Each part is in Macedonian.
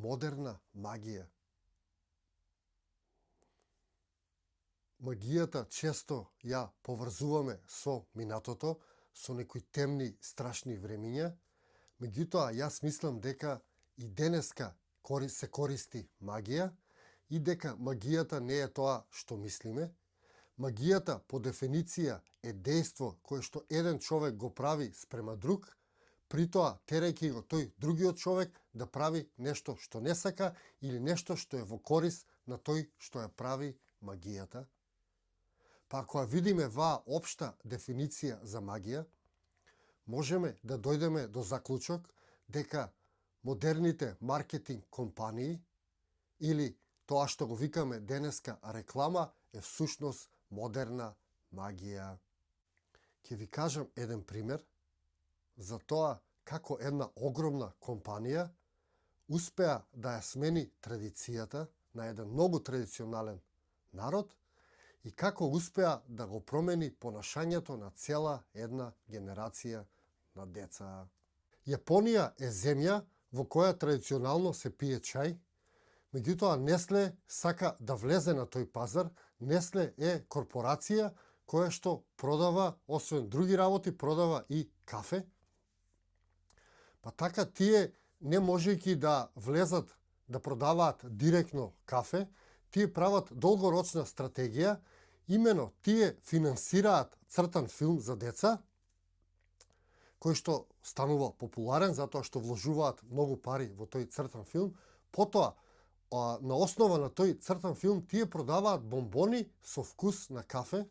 модерна магија. Магијата често ја поврзуваме со минатото, со некои темни, страшни времиња, меѓутоа јас мислам дека и денеска се користи магија и дека магијата не е тоа што мислиме. Магијата по дефиниција е дејство кое што еден човек го прави спрема друг, при тоа терајќи го тој другиот човек да прави нешто што не сака или нешто што е во корис на тој што ја прави магијата. Па ако ја видиме ваа општа дефиниција за магија, можеме да дојдеме до заклучок дека модерните маркетинг компании или тоа што го викаме денеска реклама е всушност модерна магија. Ќе ви кажам еден пример за тоа како една огромна компанија успеа да ја смени традицијата на еден многу традиционален народ и како успеа да го промени понашањето на цела една генерација на деца. Јапонија е земја во која традиционално се пие чај, меѓутоа Несле сака да влезе на тој пазар. Несле е корпорација која што продава, освен други работи, продава и кафе. Па така тие, не можејќи да влезат да продаваат директно кафе, тие прават долгорочна стратегија, имено тие финансираат цртан филм за деца, кој што станува популарен затоа што вложуваат многу пари во тој цртан филм. Потоа, на основа на тој цртан филм, тие продаваат бомбони со вкус на кафе,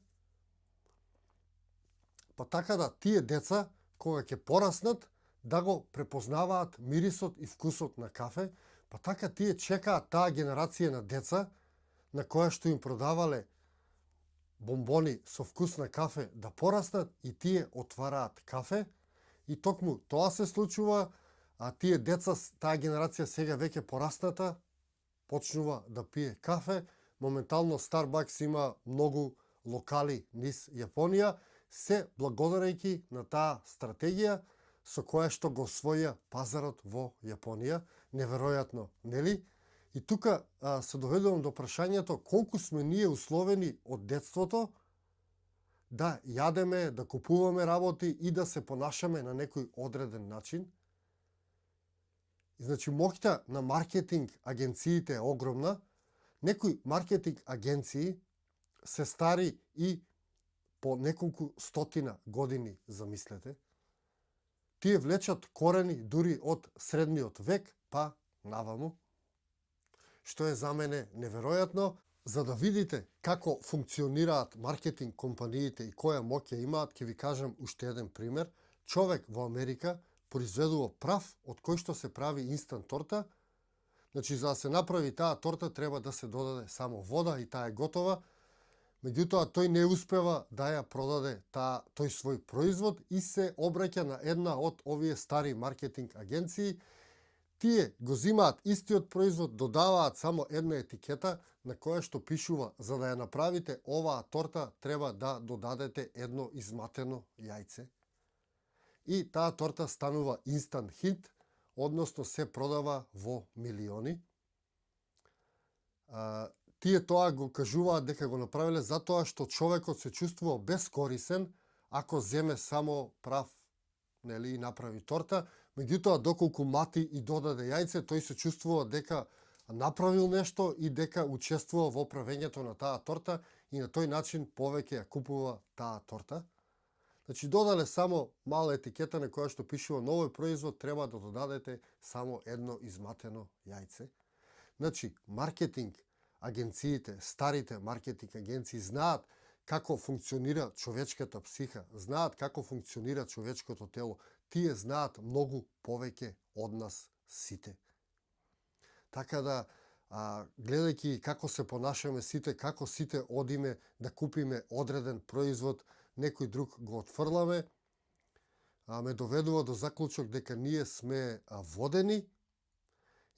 па така да тие деца, кога ќе пораснат, да го препознаваат мирисот и вкусот на кафе, па така тие чекаат таа генерација на деца, на која што им продавале бомбони со вкус на кафе, да пораснат и тие отвараат кафе, и токму тоа се случува, а тие деца, таа генерација сега веќе порасната, почнува да пие кафе. Моментално Starbucks има многу локали низ Јапонија, се благодарејќи на таа стратегија со која што го освоја пазарот во Јапонија. Неверојатно, нели? И тука се доведувам до прашањето колку сме ние условени од детството да јадеме, да купуваме работи и да се понашаме на некој одреден начин. Значи, моќта на маркетинг агенциите е огромна. Некои маркетинг агенции се стари и по неколку стотина години, замислете. Тие влечат корени дури од средниот век па наваму, што е за мене неверојатно. За да видите како функционираат маркетинг компаниите и која моќ ја имаат, ќе ви кажам уште еден пример. Човек во Америка произведува прав од кој што се прави инстант торта. Значи, за да се направи таа торта, треба да се додаде само вода и таа е готова. Меѓутоа, тој не успева да ја продаде тој свој производ и се обраќа на една од овие стари маркетинг агенции. Тие го зимаат истиот производ, додаваат само една етикета на која што пишува: за да ја направите оваа торта, треба да додадете едно изматено јајце. И таа торта станува инстант хит, односно се продава во милиони. Тие тоа го кажуваат дека го направиле затоа што човекот се чувствува бескорисен ако земе само прав, нели, и направи торта. Меѓутоа, доколку мати и додаде јајце, тој се чувствува дека направил нешто и дека учествува во правењето на таа торта и на тој начин повеќе ја купува таа торта. Значи, додале само мала етикета на која што пишува: на овој производ треба да додадете само едно изматено јајце. Значи, маркетинг агенциите, старите маркетинг агенции знаат како функционира човечката психа, знаат како функционира човечкото тело. Тие знаат многу повеќе од нас сите. Така да, гледајќи како се понашаме сите, како сите одиме да купиме одреден производ, некој друг го отфрламе, ме доведува до заклучок дека ние сме водени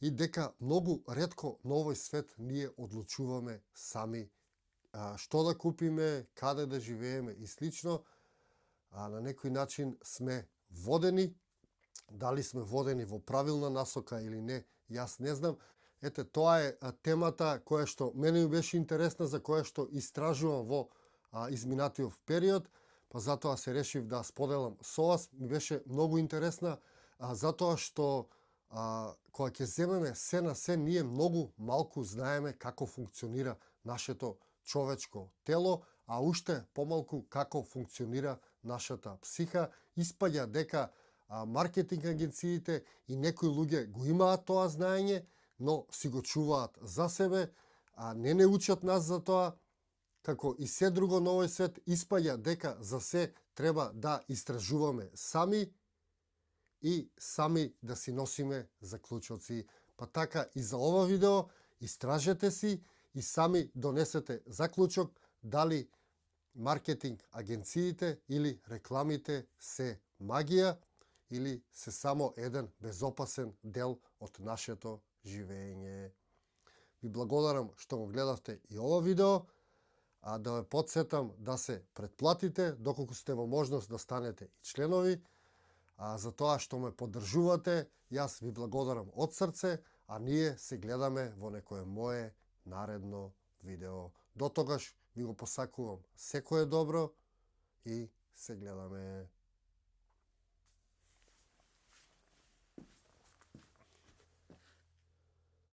и дека многу ретко на овој свет ние одлучуваме сами што да купиме, каде да живееме и слично. На некој начин сме водени Дали сме водени во правилна насока или не, јас не знам. Ете, тоа е темата која што мене ми беше интересна, за која што истражувам во изминатиот период, па затоа се решив да споделам со вас. Ми беше многу интересна, затоа што кога ќе земеме се на се, ние многу малку знаеме како функционира нашето човечко тело, а уште помалку како функционира нашата психа. Испаѓа дека маркетинг агенциите и некои луѓе го имаат тоа знаење, но си го чуваат за себе, а не учат нас за тоа. Како и се друго на овој свет, испаѓа дека за се треба да истражуваме сами и сами да си носиме заклучоци. Па така и за ова видео, истражете си и сами донесете заклучок дали маркетинг агенциите или рекламите се магија или се само еден безопасен дел од нашето живење. Ви благодарам што го гледавте и ова видео, а да ве потсетам да се претплатите доколку сте во можност да станете и членови. За тоа што ме поддржувате, јас ви благодарам од срце, а ние се гледаме во некое мое наредно видео. До тогаш ви го посакувам секое добро и се гледаме.